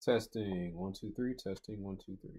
Testing 1 2 3. Testing 1 2 3.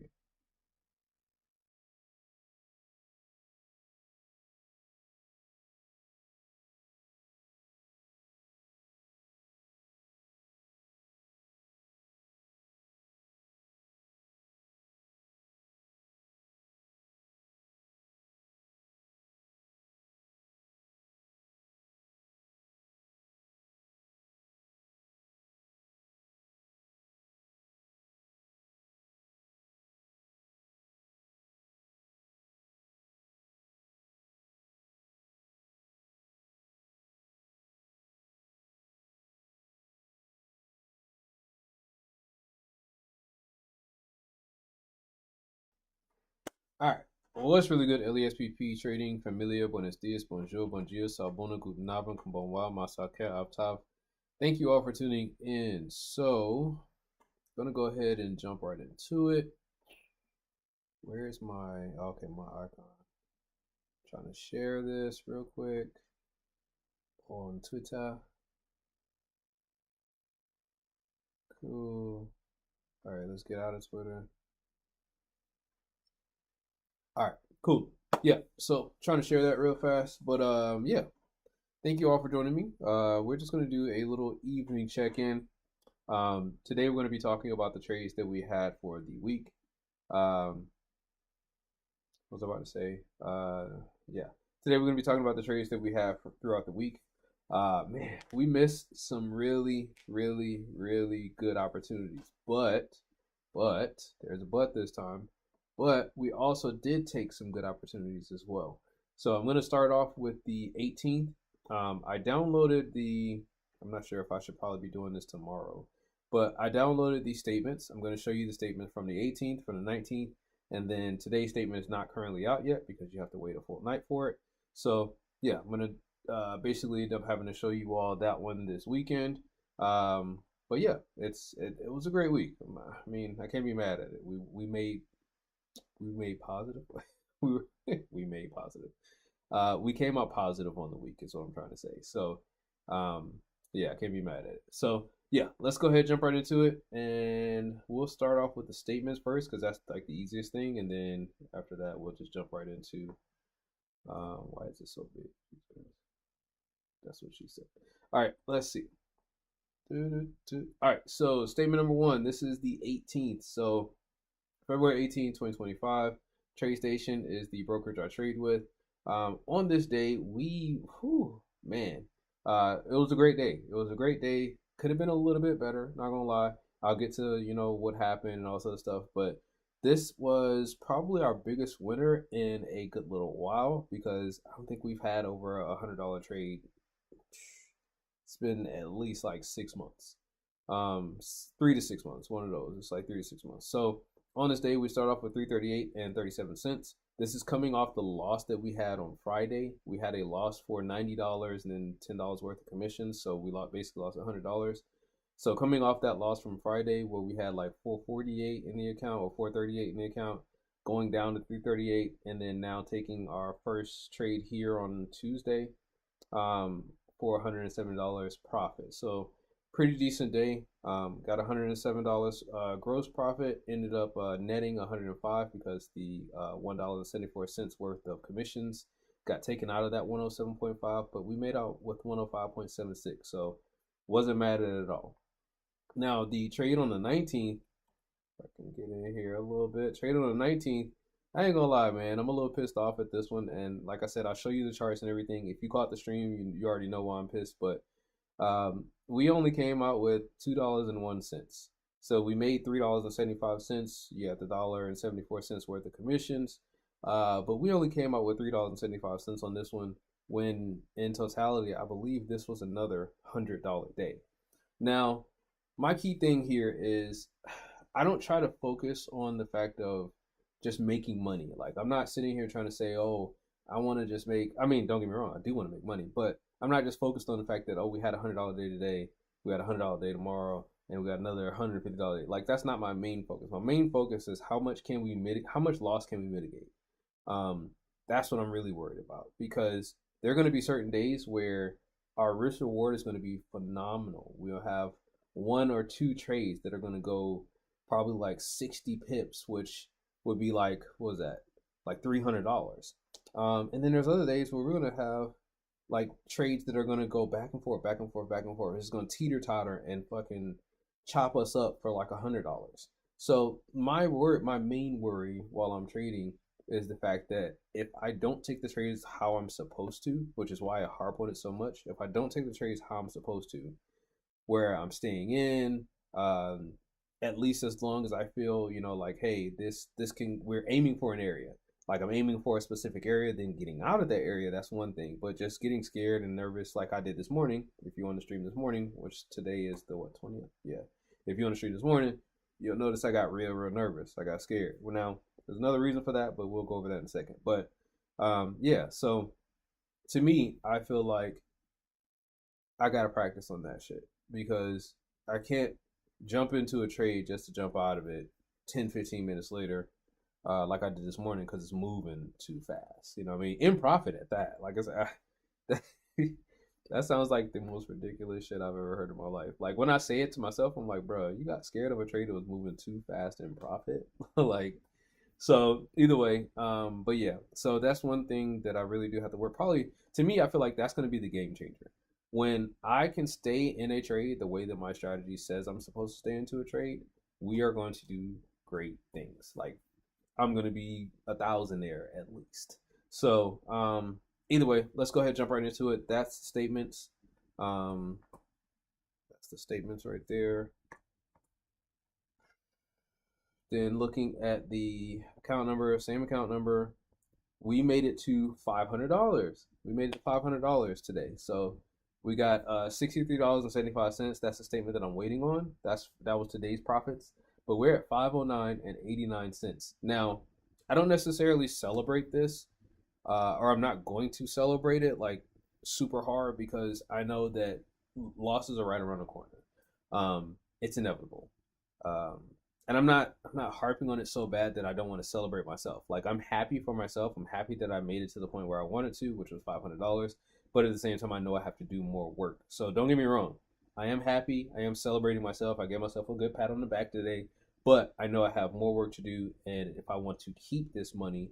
All right. Well, what's really good? LeSBP Trading, Familia, Buenos Dias, Bonjour, Bon dia, Salbona, Guten Abend, Konbanwa, Masake, Avtav. Thank you all for tuning in. So, I'm gonna go ahead and jump right into it. Where's my okay, my icon? I'm trying to share this real quick on Twitter. Cool. All right, let's get out of Twitter. All right, cool. Yeah, so trying to share that real fast, but yeah. Thank you all for joining me. We're just gonna do a little evening check-in. Today we're gonna be talking about the trades that we had for the week. What was I about to say? Yeah. Today we're gonna be talking about the trades that we have throughout the week. Man, we missed some really, really, really good opportunities, but there's a but this time. But we also did take some good opportunities as well. So I'm gonna start off with the 18th. I downloaded the. I'm not sure if I should probably be doing this tomorrow, but I downloaded these statements. I'm going to show you the statements from the 18th, from the 19th, and then today's statement is not currently out yet because you have to wait a full night for it. So yeah, I'm going to basically end up having to show you all that one this weekend. But yeah, it was a great week. I mean, I can't be mad at it. We made positive. We made positive. We came out positive on the week is what I'm trying to say. So yeah, I can't be mad at it. So yeah, let's go ahead and jump right into it, and we'll start off with the statements first because that's like the easiest thing, and then after that we'll just jump right into why is it so big? That's what she said. All right, let's see. All right, so statement number one. This is the 18th. So February 18th, 2025. TradeStation is the brokerage I trade with. On this day, man, it was a great day. It was a great day. Could have been a little bit better, not gonna lie. I'll get to, what happened and all this other stuff, but this was probably our biggest winner in a good little while because I don't think we've had over $100 trade. It's been at least like 6 months, 3 to 6 months, one of those. It's like 3 to 6 months. So on this day, we start off with 338 and 37 cents. This is coming off the loss that we had on Friday. We had a loss for $90 and then $10 worth of commissions, so we basically lost $100. So coming off that loss from Friday, where we had like 448 in the account or 438 in the account, going down to 338, and then now taking our first trade here on Tuesday, for $107 profit. So pretty decent day. Got $107 gross profit. Ended up netting 105 because the $1.74 worth of commissions got taken out of that 107.5, but we made out with 105.76. So wasn't mad at it at all. Now the trade on the 19th, if I can get in here a little bit. Trade on the 19th. I ain't gonna lie, man. I'm a little pissed off at this one, and like I said, I'll show you the charts and everything. If you caught the stream, you already know why I'm pissed. But we only came out with $2.01. So we made $3.75. You have the $1.74 worth of commissions, but we only came out with $3.75 on this one. When in totality, I believe this was another $100 day. Now, my key thing here is I don't try to focus on the fact of just making money. Like I'm not sitting here trying to say, oh, I want to just make. I mean, don't get me wrong, I do want to make money, but I'm not just focused on the fact that we had $100 day today, we had $100 day tomorrow, and we got another $150 day. Like that's not my main focus. My main focus is how much can we mitigate? How much loss can we mitigate? That's what I'm really worried about because there are going to be certain days where our risk reward is going to be phenomenal. We'll have one or two trades that are going to go probably like 60 pips, which would be like, what was that? Like $300. And then there's other days where we're going to have like trades that are going to go back and forth, back and forth, back and forth. It's going to teeter totter and fucking chop us up for like $100. So my main worry while I'm trading is the fact that if I don't take the trades how I'm supposed to, which is why I harp on it so much, if I don't take the trades how I'm supposed to, where I'm staying in, at least as long as I feel, like, hey, we're aiming for an area. Like I'm aiming for a specific area, then getting out of that area, that's one thing. But just getting scared and nervous like I did this morning, if you want to stream this morning, which today is the 20th? Yeah. If you want to stream this morning, you'll notice I got real nervous. I got scared. Well, now, there's another reason for that, but we'll go over that in a second. But yeah, so to me, I feel like I got to practice on that shit because I can't jump into a trade just to jump out of it 10, 15 minutes later, like I did this morning because it's moving too fast. You know what I mean? In profit at that. Like I said, that sounds like the most ridiculous shit I've ever heard in my life. Like when I say it to myself, I'm like, bro, you got scared of a trade that was moving too fast in profit? Like, so either way, but yeah, so that's one thing that I really do have to work. Probably to me, I feel like that's going to be the game changer. When I can stay in a trade the way that my strategy says I'm supposed to stay into a trade, we are going to do great things. Like I'm going to be 1,000 there at least. So either way, let's go ahead and jump right into it. That's the statements. That's the statements right there. Then looking at the account number, same account number, we made it to $500. We made it to $500 today. So we got $63.75. That's the statement that I'm waiting on. That was today's profits. But we're at 509 and 89 cents. Now, I don't necessarily celebrate this, or I'm not going to celebrate it like super hard because I know that losses are right around the corner. It's inevitable. And I'm not harping on it so bad that I don't want to celebrate myself. Like I'm happy for myself. I'm happy that I made it to the point where I wanted to, which was $500. But at the same time, I know I have to do more work. So don't get me wrong. I am happy. I am celebrating myself. I gave myself a good pat on the back today. But I know I have more work to do. And if I want to keep this money,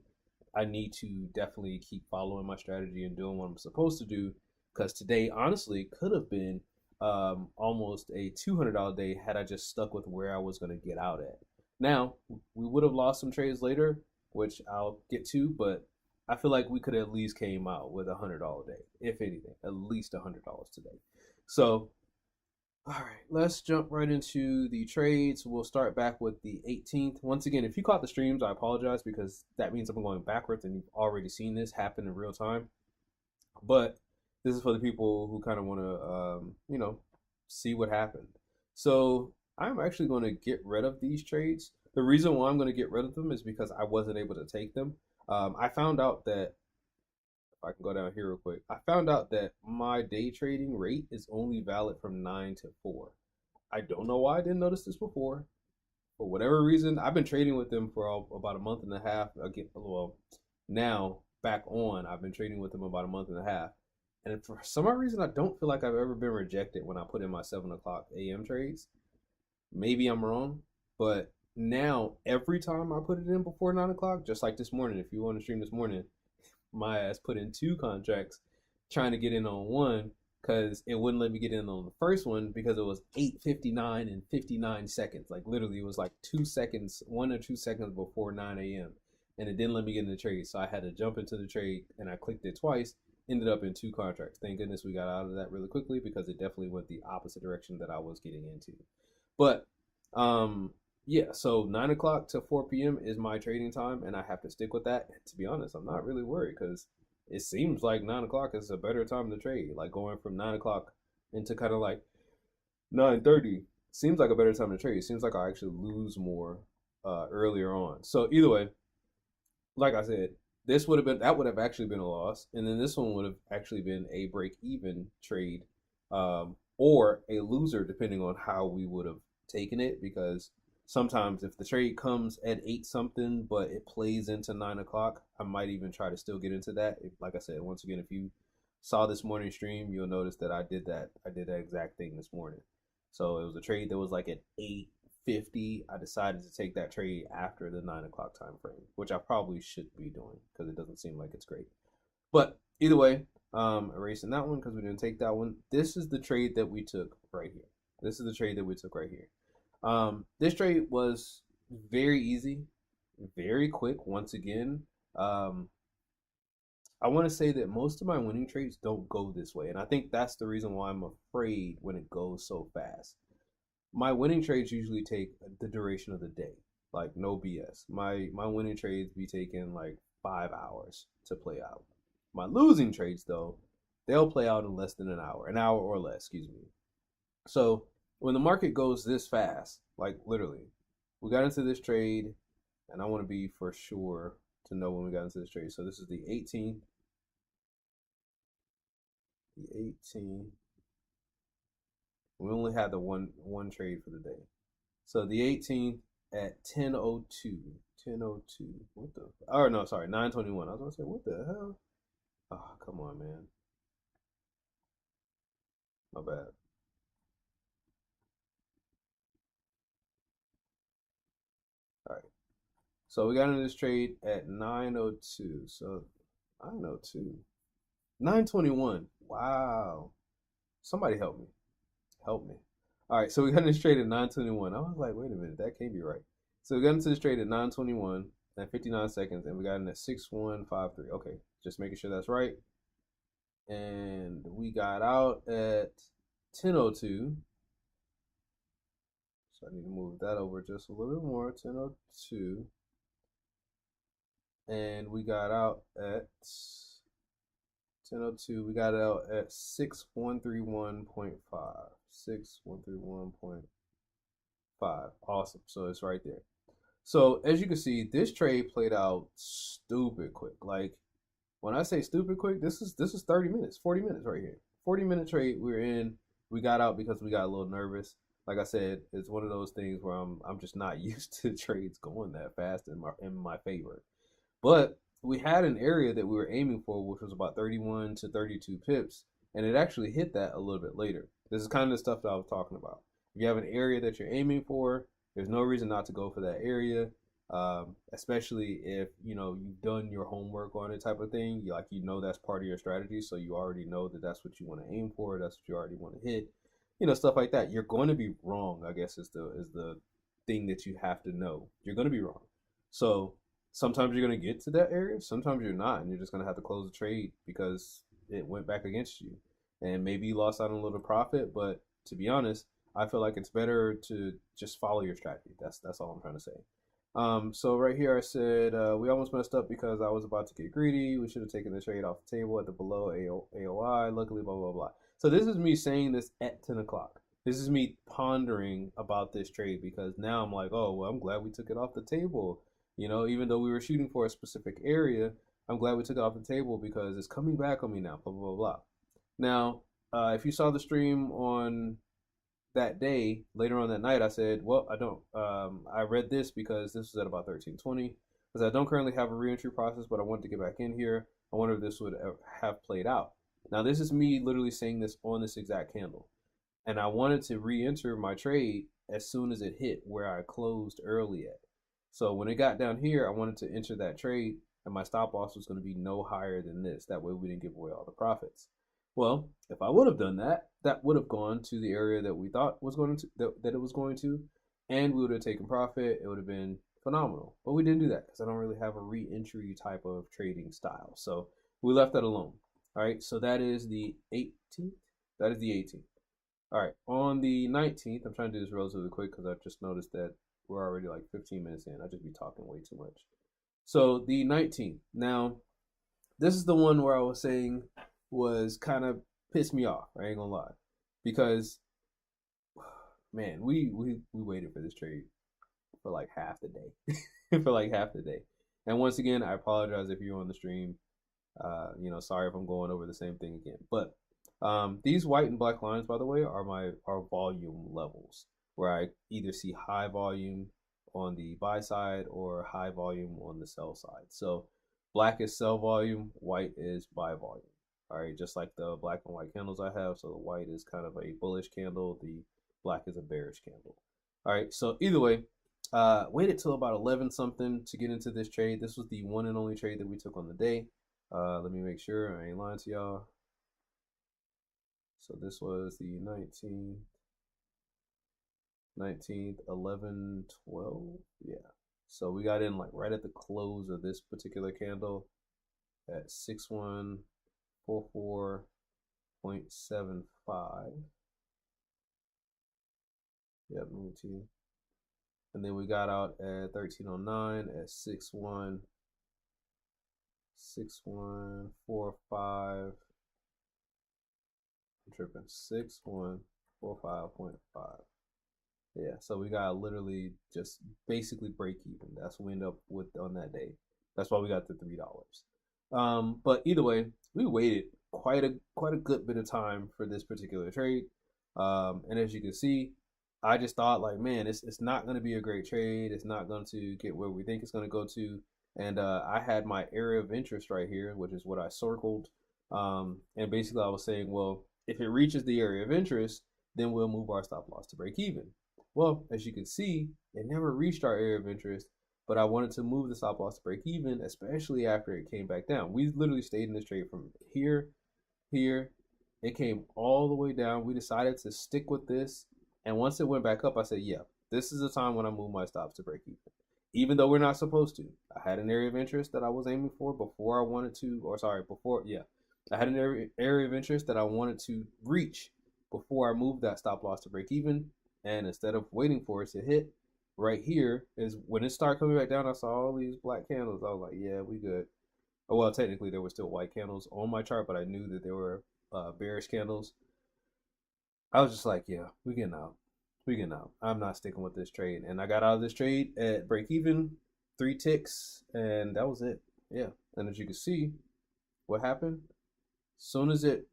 I need to definitely keep following my strategy and doing what I'm supposed to do. Because today, honestly, could have been almost a $200 day had I just stuck with where I was going to get out at. Now, we would have lost some trades later, which I'll get to, but I feel like we could at least came out with $100 day, if anything, at least $100 today. So, all right, let's jump right into the trades. We'll start back with the 18th. Once again, if you caught the streams, I apologize because that means I'm going backwards and you've already seen this happen in real time. But this is for the people who kind of want to, see what happened. So I'm actually going to get rid of these trades. The reason why I'm going to get rid of them is because I wasn't able to take them. I found out that, if I can go down here real quick, I found out that my day trading rate is only valid from 9 to 4. I don't know why I didn't notice this before. For whatever reason, I've been trading with them for about a month and a half. Now back on, I've been trading with them about a month and a half. And for some reason, I don't feel like I've ever been rejected when I put in my 7 o'clock a.m. trades. Maybe I'm wrong, but now every time I put it in before 9 o'clock, just like this morning, if you want to stream this morning, my ass put in 2 contracts trying to get in on one because it wouldn't let me get in on the first one because it was 8:59 and 59 seconds. Like literally, it was like 2 seconds, 1 or 2 seconds before 9 a.m. And it didn't let me get in the trade. So I had to jump into the trade and I clicked it twice. Ended up in 2 contracts. Thank goodness we got out of that really quickly because it definitely went the opposite direction that I was getting into. But yeah, so 9 o'clock to 4 p.m. is my trading time, and I have to stick with that. And to be honest, I'm not really worried because it seems like 9 o'clock is a better time to trade. Like going from 9 o'clock into kind of like 9:30 seems like a better time to trade. It seems like I actually lose more earlier on. So either way, like I said, that would have actually been a loss, and then this one would have actually been a break-even trade, or a loser depending on how we would have taken it. Because sometimes if the trade comes at 8 something, but it plays into 9 o'clock, I might even try to still get into that. Like I said, once again, if you saw this morning stream, you'll notice that I did that exact thing this morning. So it was a trade that was like at 8:50. I decided to take that trade after the 9 o'clock time frame, which I probably should be doing because it doesn't seem like it's great. But either way, erasing that one because we didn't take that one. This is the trade that we took right here. This is the trade that we took right here. This trade was very easy, very quick. Once again, I want to say that most of my winning trades don't go this way, and I think that's the reason why I'm afraid when it goes so fast. My winning trades usually take the duration of the day, like no BS. My winning trades be taking like 5 hours to play out. My losing trades though, they'll play out in less than an hour or less, excuse me. So when the market goes this fast, like literally, we got into this trade, and I want to be for sure to know when we got into this trade. So this is the 18th. The 18th. We only had the one trade for the day. So the 18th at 10:02. 10:02. What the? Oh no, sorry, 9:21. I was gonna say, what the hell? Oh, come on, man. My bad. All right. So we got into this trade at 9:02. So 9:02. 9:21. Wow. Somebody help me. Help me. All right. So we got into this trade at 9:21. I was like, wait a minute, that can't be right. So we got into this trade at 9:21 and 59 seconds, and we got in at 6153. Okay, just making sure that's right. And we got out at 10:02. So I need to move that over just a little bit more. 10:02. And we got out at 10:02. We got out at 6131.5. 6131.5. Awesome. So it's right there. So as you can see, this trade played out stupid quick. Like when I say stupid quick, this is 30 minutes, 40 minutes right here. 40-minute trade we're in. We got out because we got a little nervous. Like I said, it's one of those things where I'm just not used to trades going that fast in my favor. But we had an area that we were aiming for, which was about 31 to 32 pips, and it actually hit that a little bit later. This is kind of the stuff that I was talking about. If you have an area that you're aiming for, there's no reason not to go for that area, especially if you've done your homework on it type of thing. That's part of your strategy, so you already know that that's what you want to aim for. That's what you already want to hit. Stuff like that. You're going to be wrong, I guess, is the thing that you have to know. You're going to be wrong. So sometimes you're going to get to that area, sometimes you're not, and you're just going to have to close the trade because it went back against you. And maybe you lost out on a little profit, but to be honest, I feel like it's better to just follow your strategy. That's all I'm trying to say. So right here I said we almost messed up because I was about to get greedy. We should have taken the trade off the table at the below AOI. Luckily, blah, blah, blah. So this is me saying this at 10 o'clock. This is me pondering about this trade because now I'm like, oh, well, I'm glad we took it off the table. Even though we were shooting for a specific area, I'm glad we took it off the table because it's coming back on me now, blah, blah, blah, blah. Now, if you saw the stream on that day, later on that night, I said, well, I don't, I read this because this was at about 13:20, because I don't currently have a reentry process, but I wanted to get back in here. I wonder if this would have played out. Now, this is me literally saying this on this exact candle. And I wanted to re-enter my trade as soon as it hit where I closed early at. So when it got down here, I wanted to enter that trade, and my stop loss was going to be no higher than this. That way we didn't give away all the profits. Well, if I would have done that, that would have gone to the area that we thought was going to that it was going to, and we would have taken profit. It would have been phenomenal. But we didn't do that because I don't really have a re-entry type of trading style. So we left that alone. All right. So that is the 18th. That is the 18th. All right. On the 19th, I'm trying to do this relatively quick because I've just noticed that we're already like 15 minutes in. I just be talking way too much. So the 19th. Now, this is the one where I was saying was kind of pissed me off. I ain't gonna lie, because man, we waited for this trade for like half the day, for like half the day. And once again, I apologize if you're on the stream. Sorry if I'm going over the same thing again. But these white and black lines, by the way, are volume levels where I either see high volume on the buy side or high volume on the sell side. So black is sell volume, white is buy volume. All right, just like the black and white candles I have. So the white is kind of a bullish candle. The black is a bearish candle. All right, so either way, waited till about 11 something to get into this trade. This was the one and only trade that we took on the day. Let me make sure I ain't lying to y'all. So this was the 19th, 11, 12. Yeah. So we got in like right at the close of this particular candle at 6144.75. Yep, 19. And then we got out at 1309 at 6145. I'm tripping. 6145.5. Yeah, so we got literally just basically break even. That's what we end up with on that day. That's why we got the $3. But either way, we waited quite a good bit of time for this particular trade. And as you can see, I just thought like, man, it's not going to be a great trade. It's not going to get where we think it's going to go to. And I had my area of interest right here, which is what I circled. And basically I was saying, well, if it reaches the area of interest, then we'll move our stop loss to break even. Well, as you can see, it never reached our area of interest, but I wanted to move the stop loss to break even, especially after it came back down. We literally stayed in this trade from here. It came all the way down. We decided to stick with this. And once it went back up, I said, yeah, this is the time when I move my stops to break even though we're not supposed to. I had an area of interest that I was aiming for before I wanted to, I had an area of interest that I wanted to reach before I moved that stop loss to break even. And instead of waiting for it to hit, right here is when it started coming back down. I saw all these black candles. I was like, yeah, we good. Oh, well, technically there were still white candles on my chart, but I knew that there were bearish candles. I was just like, yeah, we getting out. I'm not sticking with this trade. And I got out of this trade at break even, 3 ticks, and that was it. Yeah. And as you can see, what happened? As soon as it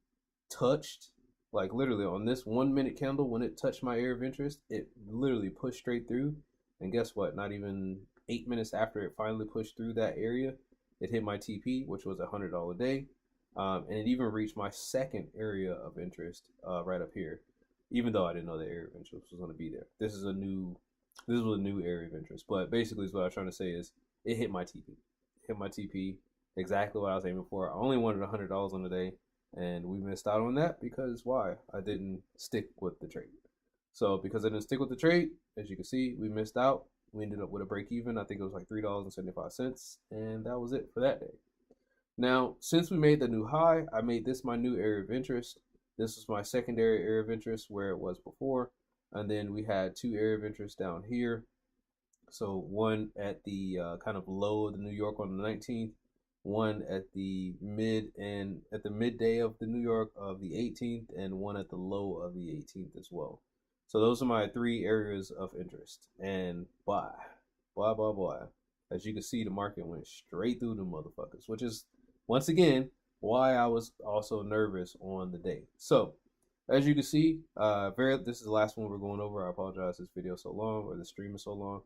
touched, like literally on this 1 minute candle, when it touched my area of interest, it literally pushed straight through. And guess what? Not even 8 minutes after it finally pushed through that area, it hit my TP, which was $100 a day. And it even reached my second area of interest right up here, even though I didn't know the area of interest was going to be there. This was a new area of interest. But basically, what I was trying to say is it hit my TP. Exactly what I was aiming for. I only wanted $100 on the day, and we missed out on that because why? I didn't stick with the trade. So because I didn't stick with the trade, as you can see, we missed out. We ended up with a break even. I think it was like $3.75, and that was it for that day. Now, since we made the new high, I made this my new area of interest. This was my secondary area of interest where it was before. And then we had 2 area of interest down here. So one at the kind of low of the New York on the 19th, one at the midday of the New York of the 18th, and one at the low of the 18th as well. So those are my 3 areas of interest. And boy, as you can see, the market went straight through the motherfuckers, which is once again why I was also nervous on the day. So as you can see, this is the last one we're going over. I apologize this video is so long, or the stream is so long.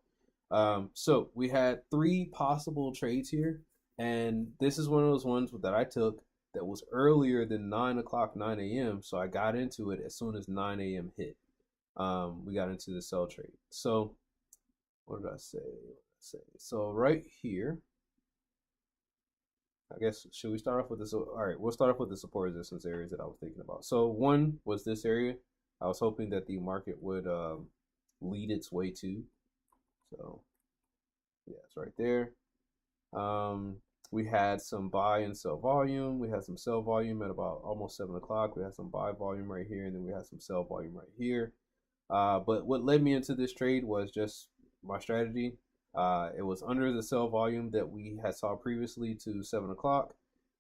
So we had 3 possible trades here, and this is one of those ones that I took that was earlier than 9 a.m. So I got into it as soon as 9 a.m. hit. We got into the sell trade. So what did I say? So right here, I guess, should we start off with this? All right, we'll start off with the support resistance areas that I was thinking about. So one was this area. I was hoping that the market would lead its way to. So yeah, it's right there. We had some buy and sell volume. We had some sell volume at about almost 7 o'clock. We had some buy volume right here, and then we had some sell volume right here. But what led me into this trade was just my strategy. It was under the sell volume that we had saw previously to 7 o'clock.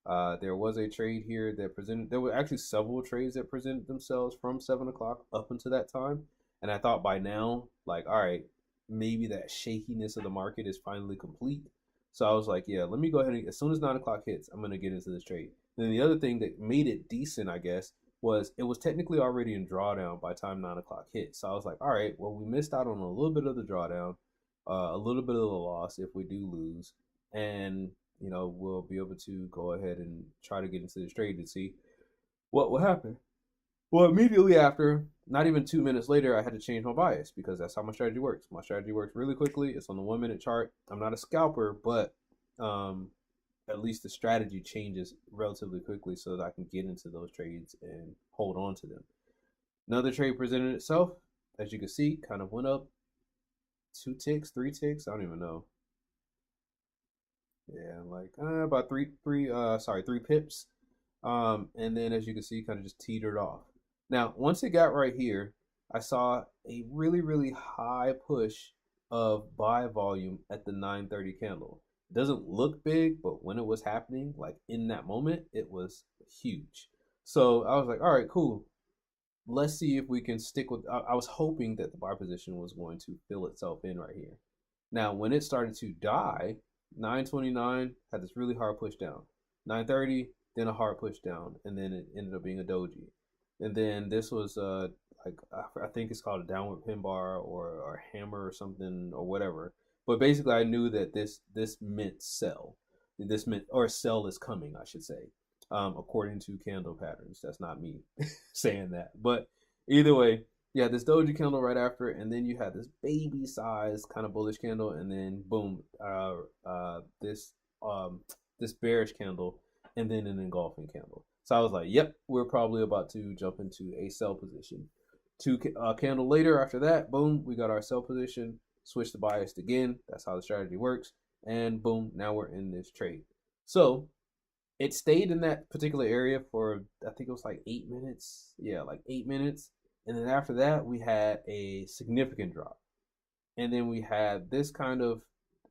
There was a trade here that presented, there were actually several trades that presented themselves from 7 o'clock up until that time. And I thought by now, like, all right, maybe that shakiness of the market is finally complete. So I was like, yeah, let me go ahead and, as soon as 9 o'clock hits, I'm going to get into this trade. Then the other thing that made it decent, I guess, was it was technically already in drawdown by the time 9 o'clock hit. So I was like, all right, well, we missed out on a little bit of the drawdown, a little bit of the loss if we do lose. And, you know, we'll be able to go ahead and try to get into this trade and see what will happen. Well, immediately after, not even 2 minutes later, I had to change my bias because that's how my strategy works. My strategy works really quickly. It's on the 1 minute chart. I'm not a scalper, but at least the strategy changes relatively quickly so that I can get into those trades and hold on to them. Another trade presented itself. As you can see, kind of went up 2 ticks, 3 ticks. I don't even know. Yeah, like about three pips. And then as you can see, kind of just teetered off. Now, once it got right here, I saw a really, really high push of buy volume at the 9:30 candle. It doesn't look big, but when it was happening, like in that moment, it was huge. So I was like, all right, cool. Let's see if we can stick with. I was hoping that the buy position was going to fill itself in right here. Now, when it started to die, 9:29 had this really hard push down. 9:30, then a hard push down, and then it ended up being a doji. And then this was like I think it's called a downward pin bar or hammer or something or whatever. But basically, I knew that this meant sell. This meant or sell is coming, I should say, according to candle patterns. That's not me saying that, but either way, yeah, this doji candle right after it, and then you had this baby size kind of bullish candle, and then boom, this bearish candle, and then an engulfing candle. So I was like, yep, we're probably about to jump into a sell position. Two candle later after that, boom, we got our sell position, switch the bias again. That's how the strategy works. And boom, now we're in this trade. So it stayed in that particular area for, I think it was like 8 minutes. Yeah, like 8 minutes. And then after that, we had a significant drop. And then we had this kind of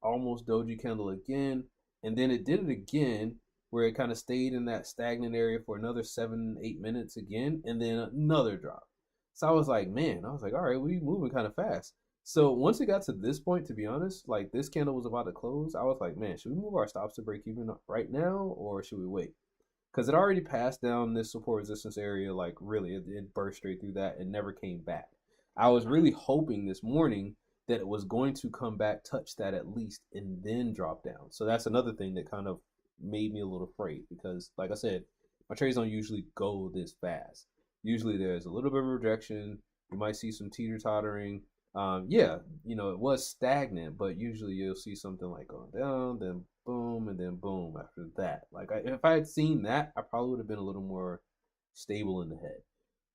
almost doji candle again. And then it did it again, where it kind of stayed in that stagnant area for another 7-8 minutes again, and then another drop. So I was like, man, I was like, all right, we moving kind of fast. So once it got to this point, to be honest, like this candle was about to close, I was like, man, should we move our stops to break even right now, or should we wait? Because it already passed down this support resistance area, like really, it burst straight through that and never came back. I was really hoping this morning that it was going to come back, touch that at least, and then drop down. So that's another thing that kind of made me a little afraid because, like I said, my trades don't usually go this fast. Usually there's a little bit of rejection. You might see some teeter-tottering. Yeah, you know, it was stagnant, but usually you'll see something like going down, then boom, and then boom after that. Like if I had seen that, I probably would have been a little more stable in the head.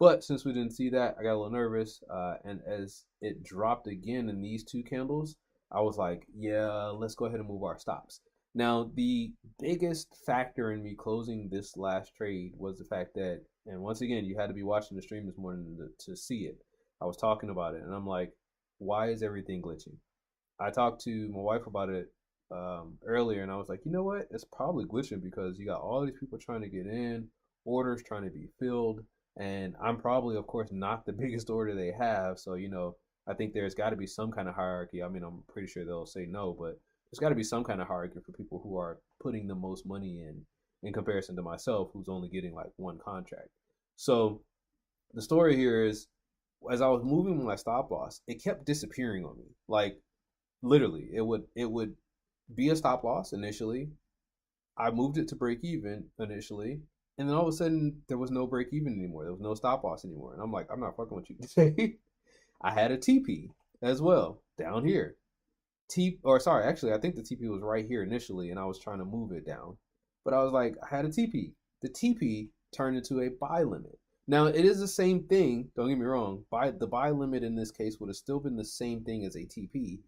But since we didn't see that, I got a little nervous. And as it dropped again in these two candles, I was like, yeah, let's go ahead and move our stops. Now, the biggest factor in me closing this last trade was the fact that, and once again, you had to be watching the stream this morning to see it. I was talking about it, and I'm like, why is everything glitching? I talked to my wife about it earlier, and I was like, you know what? It's probably glitching because you got all these people trying to get in, orders trying to be filled, and I'm probably, of course, not the biggest order they have. So, you know, I think there's got to be some kind of hierarchy. I mean, I'm pretty sure they'll say no, but there's got to be some kind of hierarchy for people who are putting the most money in comparison to myself, who's only getting like one contract. So the story here is, as I was moving my stop loss, it kept disappearing on me. Like literally, it would be a stop loss initially. I moved it to break even initially, and then all of a sudden there was no break even anymore. There was no stop loss anymore, and I'm like, I'm not fucking with you today. I had a TP as well down here. Actually, I think the TP was right here initially, and I was trying to move it down. But I was like, I had a TP. The TP turned into a buy limit. Now, it is the same thing, don't get me wrong. The buy limit in this case would have still been the same thing as a TP.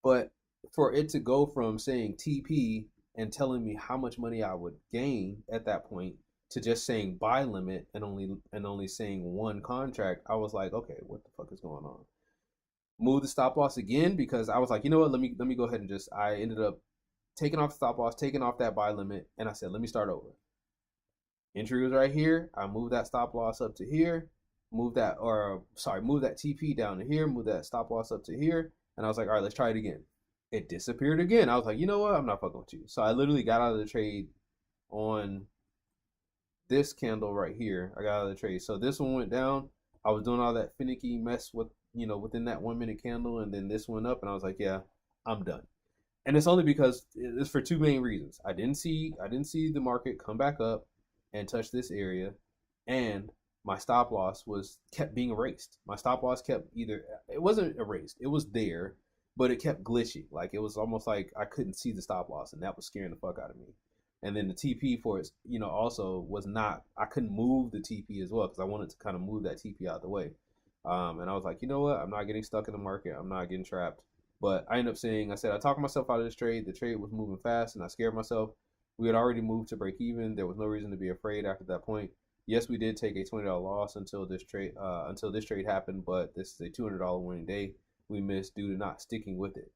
But for it to go from saying TP and telling me how much money I would gain at that point to just saying buy limit and only saying one contract, I was like, okay, what the fuck is going on? Move the stop loss again because I was like, you know what, let me go ahead and I ended up taking off the stop loss, taking off that buy limit, and I said, let me start over. Entry was right here. I moved that stop loss up to here, move that TP down to here, move that stop loss up to here, and I was like, all right, let's try it again. It disappeared again. I was like, you know what, I'm not fucking with you. So I literally got out of the trade on this candle right here. I got out of the trade. So this one went down. I was doing all that finicky mess with, you know, within that 1 minute candle, and then this went up, and I was like, yeah, I'm done. And it's only because it's for two main reasons. I didn't see the market come back up and touch this area, and my stop loss kept being erased. My stop loss kept it wasn't erased, it was there, but it kept glitching. Like it was almost like I couldn't see the stop loss, and that was scaring the fuck out of me. And then the TP for it, also was not. I couldn't move the TP as well because I wanted to kind of move that TP out of the way. And I was like, you know what? I'm not getting stuck in the market. I'm not getting trapped. But I ended up saying, I talked myself out of this trade. The trade was moving fast, and I scared myself. We had already moved to break even. There was no reason to be afraid after that point. Yes, we did take a $20 loss until this trade happened, but this is a $200 winning day we missed due to not sticking with it.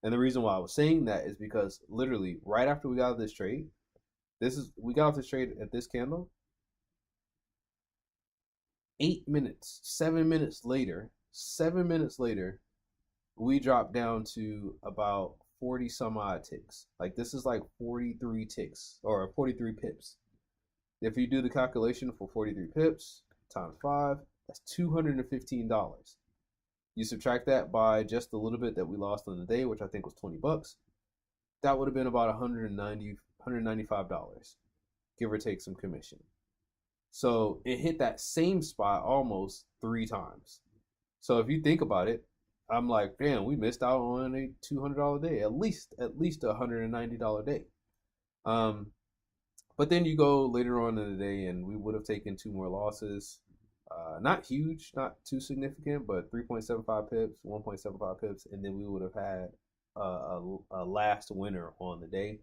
And the reason why I was saying that is because literally right after we got out of this trade, we got off this trade at this candle. 7 minutes later, we dropped down to about 40 some odd ticks. Like this is like 43 ticks or 43 pips. If you do the calculation for 43 pips times 5, that's $215. You subtract that by just a little bit that we lost on the day, which I think was $20. That would have been about $195, give or take some commission. So it hit that same spot almost 3 times. So if you think about it, I'm like, damn, we missed out on a $200 day, at least a $190 day. But then you go later on in the day, and we would have taken 2 more losses. Not huge, not too significant, but 3.75 pips, 1.75 pips, and then we would have had a last winner on the day.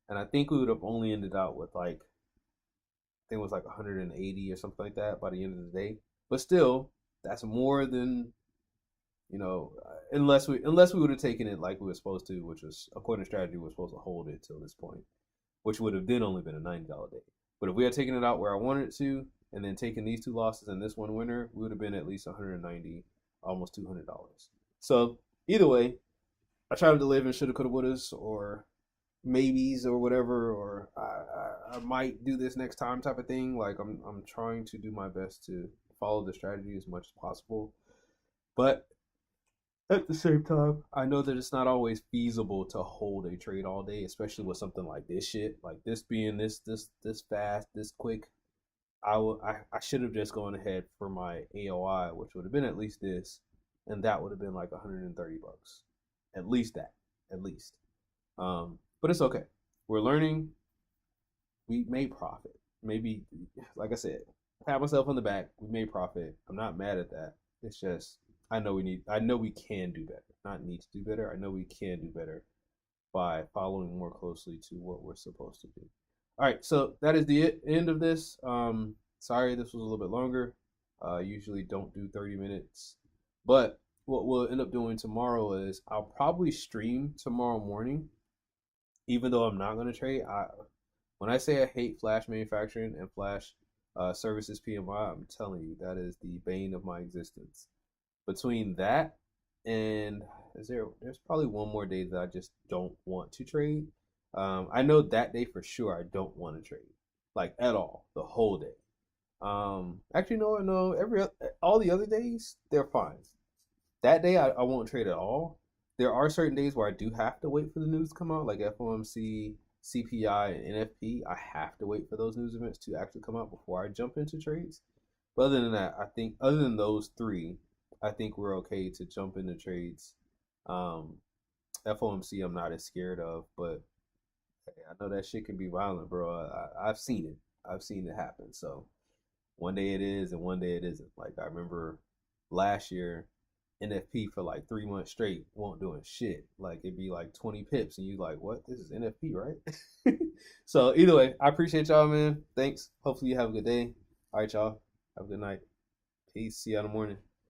And I think we would have only ended out with like, I think it was like 180 or something like that by the end of the day. But still, that's more than, unless we would have taken it like we were supposed to, which was according to strategy, we were supposed to hold it till this point, which would have then only been a $90 day. But if we had taken it out where I wanted it to, and then taken these 2 losses and this one winner, we would have been at least 190, almost $200. So either way, I tried to live in shoulda, coulda, wouldas, or maybes or whatever, or I might do this next time type of thing. Like I'm trying to do my best to follow the strategy as much as possible, but at the same time, I know that it's not always feasible to hold a trade all day, especially with something like this shit, like this being this fast, this quick. I should have just gone ahead for my AOI, which would have been at least this, and that would have been like $130, at least that, at least. But it's okay. We're learning. We made profit. Maybe, like I said, pat myself on the back. We made profit. I'm not mad at that. It's just I know we can do better. Not need to do better. I know we can do better by following more closely to what we're supposed to do. All right, so that is the end of this. Sorry, this was a little bit longer. Usually don't do 30 minutes, but what we'll end up doing tomorrow is I'll probably stream tomorrow morning, even though I'm not going to trade. When I say I hate flash manufacturing and flash services PMI, I'm telling you that is the bane of my existence. Between that and there's probably one more day that I just don't want to trade. I know that day for sure I don't want to trade, like at all, the whole day. Actually, no, all the other days they're fine. That day I won't trade at all. There are certain days where I do have to wait for the news to come out, like FOMC, CPI, and NFP. I have to wait for those news events to actually come out before I jump into trades. But other than that, I think other than those 3, I think we're okay to jump into trades. FOMC I'm not as scared of, but I know that shit can be violent, bro. I've seen it. I've seen it happen. So one day it is and one day it isn't. Like I remember last year, NFP for like 3 months straight won't doing shit. Like it'd be like 20 pips and you like, what? This is NFP, right? So either way, I appreciate y'all, man. Thanks. Hopefully you have a good day. All right, y'all. Have a good night. Peace. See you in the morning.